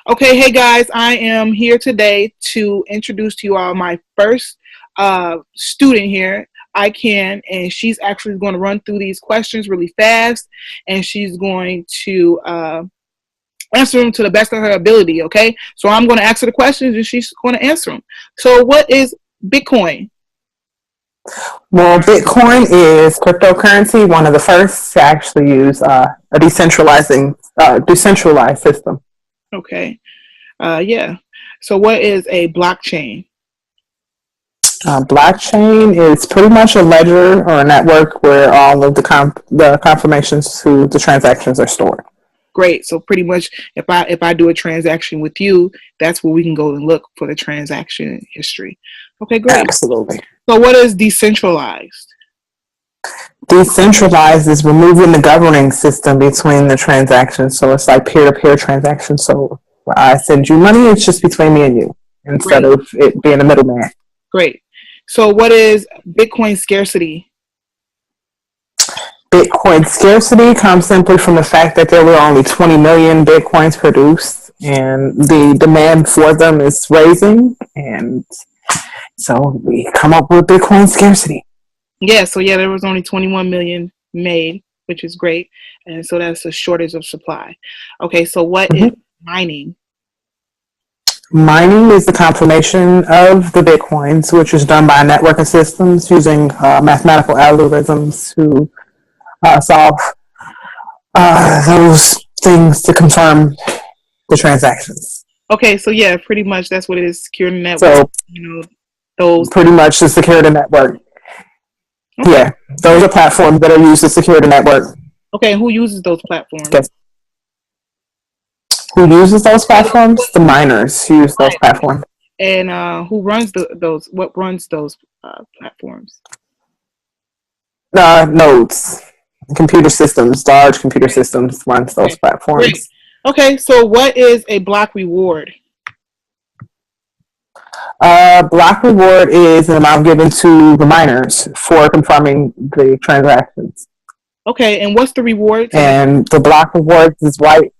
Okay, hey guys, I am here today to introduce to you all my first student here, I can, and she's actually going to run through these questions really fast, and she's going to answer them to the best of her ability. Okay, so I'm going to ask her the questions, and she's going to answer them. So, what is Bitcoin? Well, Bitcoin is cryptocurrency, one of the first to actually use a decentralized system. Okay, yeah. So, what is a blockchain? Blockchain is pretty much a ledger or a network where all of the confirmations to the transactions are stored. Great. So pretty much, if I do a transaction with you, that's where we can go and look for the transaction history. Okay, great. Absolutely. So what is decentralized? Decentralized is removing the governing system between the transactions. So it's like peer-to-peer transactions. So when I send you money, it's just between me and you instead Great. of it being a middleman. Great. So what is Bitcoin scarcity? Bitcoin scarcity comes simply from the fact that there were only 20 million Bitcoins produced and the demand for them is raising. And so we come up with Bitcoin scarcity. Yeah, so yeah, there was only 21 million made, which is great. And so that's a shortage of supply. Okay, so what is mining? Mining is the confirmation of the Bitcoins, which is done by a network of systems using mathematical algorithms to solve those things to confirm the transactions. Okay, so yeah, pretty much that's what it is. Secure network. So, those pretty much to secure the network. Okay. Yeah, those are platforms that are used to secure the network. Okay, who uses those platforms? Okay. Who uses those platforms? The miners use those platforms. And who runs those? What runs those platforms? Nodes, computer systems, large computer systems runs those platforms. Great. Okay, so what is a block reward? Block reward is an amount given to the miners for confirming the transactions. Okay, and what's the reward? And the block reward is right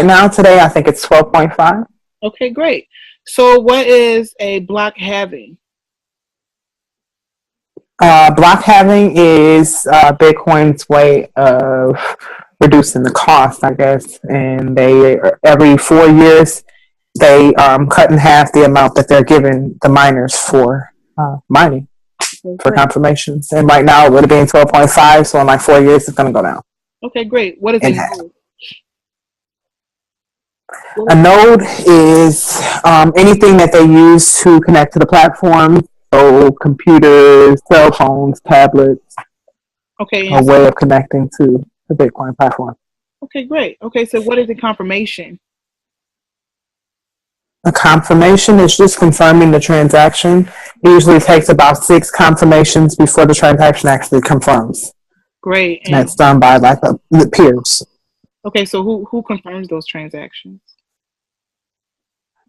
now today, I think it's 12.5. Okay, great. So what is a block halving? Block halving is Bitcoin's way of reducing the cost, I guess. And they every 4 years they cut in half the amount that they're giving the miners for mining for confirmations. And right now it would have been 12.5, so in like 4 years it's going to go down. Okay, great. What is a node? A node is anything that they use to connect to the platform. So computers, cell phones, tablets. Okay. A way of connecting to the Bitcoin platform. Okay, great. Okay, so what is a confirmation? A confirmation is just confirming the transaction. It usually takes about 6 confirmations before the transaction actually confirms. Great. And that's done by like the peers. Okay, so who confirms those transactions?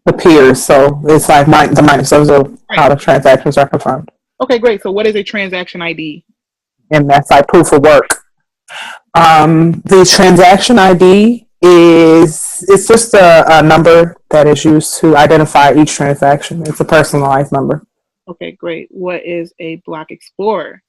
The peers. So it's like the miners. Those are how the transactions are confirmed. Okay, great. So what is a transaction ID? And that's like proof of work. The transaction ID it's just a number that is used to identify each transaction. It's a personalized number. Okay, great. What is a block explorer?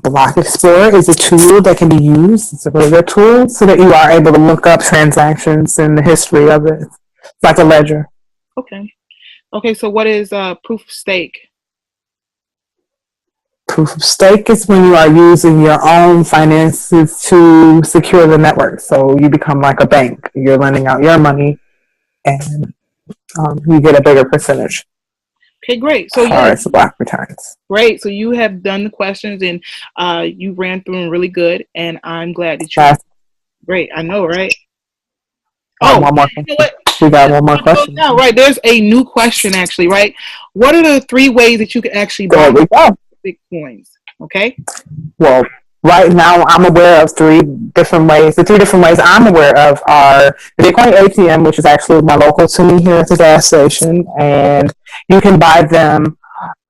Block Explorer is a tool that can be used. It's a really good tool so that you are able to look up transactions and the history of it. It's like a ledger. Okay. Okay, so what is proof of stake? Proof of stake is when you are using your own finances to secure the network. So you become like a bank. You're lending out your money and you get a bigger percentage. Okay, great. So it's the block returns. Great. So you have done the questions and you ran through them really good, and I'm glad that you. Great. I know, right? One more question. We got one more question. Now, right. There's a new question, actually, right? What are the 3 ways that you can actually buy Bitcoins? Okay. Well, right now I'm aware of 3 different ways. The 3 different ways I'm aware of are the Bitcoin ATM, which is actually my local to me here at the gas station, and you can buy them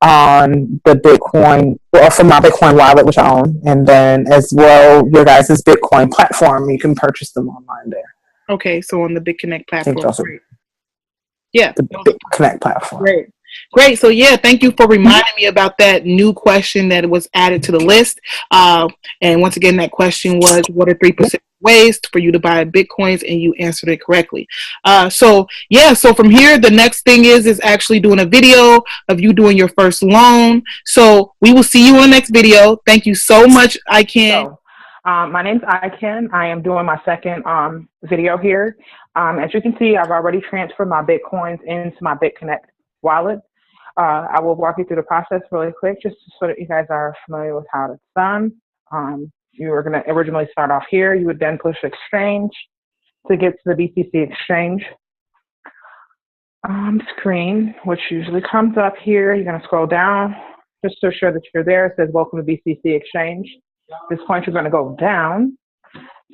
on the Bitcoin, or from my Bitcoin wallet, which I own, and then as well your guys' Bitcoin platform, you can purchase them online there. Okay, so on the BitConnect I think platform. those are Great. Yeah. the BitConnect platform. Great. Great. So yeah, thank you for reminding me about that new question that was added to the list. And once again, that question was, what are 3% ways for you to buy Bitcoins? And you answered it correctly. So yeah, so from here, the next thing is actually doing a video of you doing your first loan. So we will see you on the next video. Thank you so much, ICANN. So, my name's ICANN. I am doing my second video here. As you can see, I've already transferred my Bitcoins into my BitConnect wallet. I will walk you through the process really quick, just so that you guys are familiar with how it's done. You were going to originally start off here. You would then push exchange to get to the BTC exchange screen, which usually comes up here. You're going to scroll down just to assure that you're there. It says, welcome to BTC exchange. At this point, you're going to go down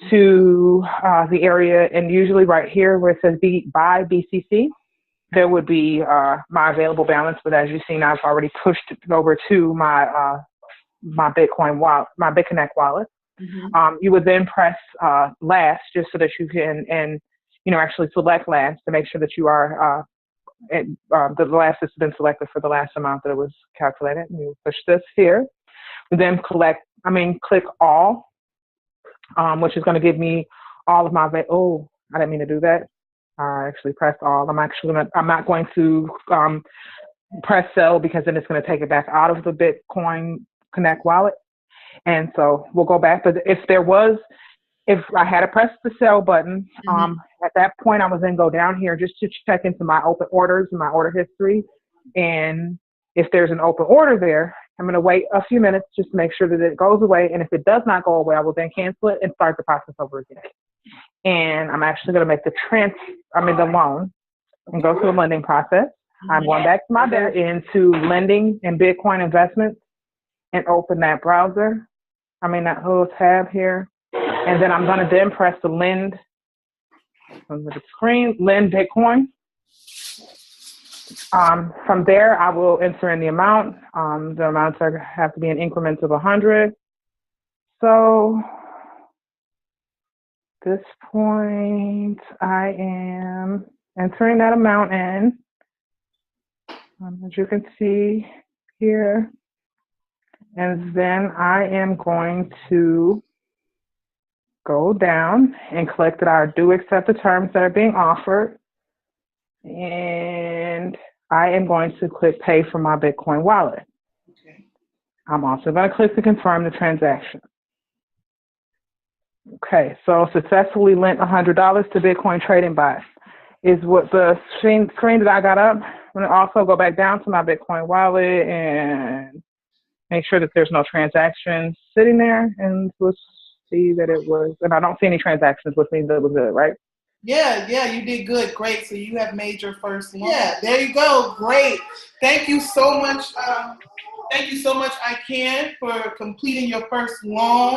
to the area, and usually right here where it says buy BCC, there would be my available balance. But as you've seen, I've already pushed it over to my my Bitcoin wallet, my BitConnect wallet. Mm-hmm. You would then press last, just so that you can, and actually select last to make sure that you are the last has been selected for the last amount that it was calculated. And you push this here. You then click all, which is going to give me all of my, oh, I didn't mean to do that. I actually pressed all. I'm not going to press sell, because then it's going to take it back out of the Bitcoin Connect wallet. And so we'll go back. But if I had to press the sell button, at that point I was then go down here just to check into my open orders and my order history. And if there's an open order there, I'm going to wait a few minutes just to make sure that it goes away. And if it does not go away, I will then cancel it and start the process over again. And I'm actually going to make the loan and go through the lending process. I'm going back to my there into lending and Bitcoin investments and open that browser. That little tab here. And then I'm going to then press the lend on the screen, lend Bitcoin. From there, I will enter in the amount. The amounts have to be in increments of 100. So at this point, I am entering that amount in. As you can see here. And then I am going to go down and click that I do accept the terms that are being offered. And I am going to click pay for my Bitcoin wallet. Okay. I'm also going to click to confirm the transaction. Okay, so successfully lent $100 to Bitcoin Trading Bot is what the screen that I got up. I'm going to also go back down to my Bitcoin wallet and make sure that there's no transactions sitting there, and we'll see that it was, and I don't see any transactions, which means that it was good, right? Yeah, you did good. Great. So you have made your first loan. Yeah, there you go. Great. Thank you so much. ICANN, for completing your first loan.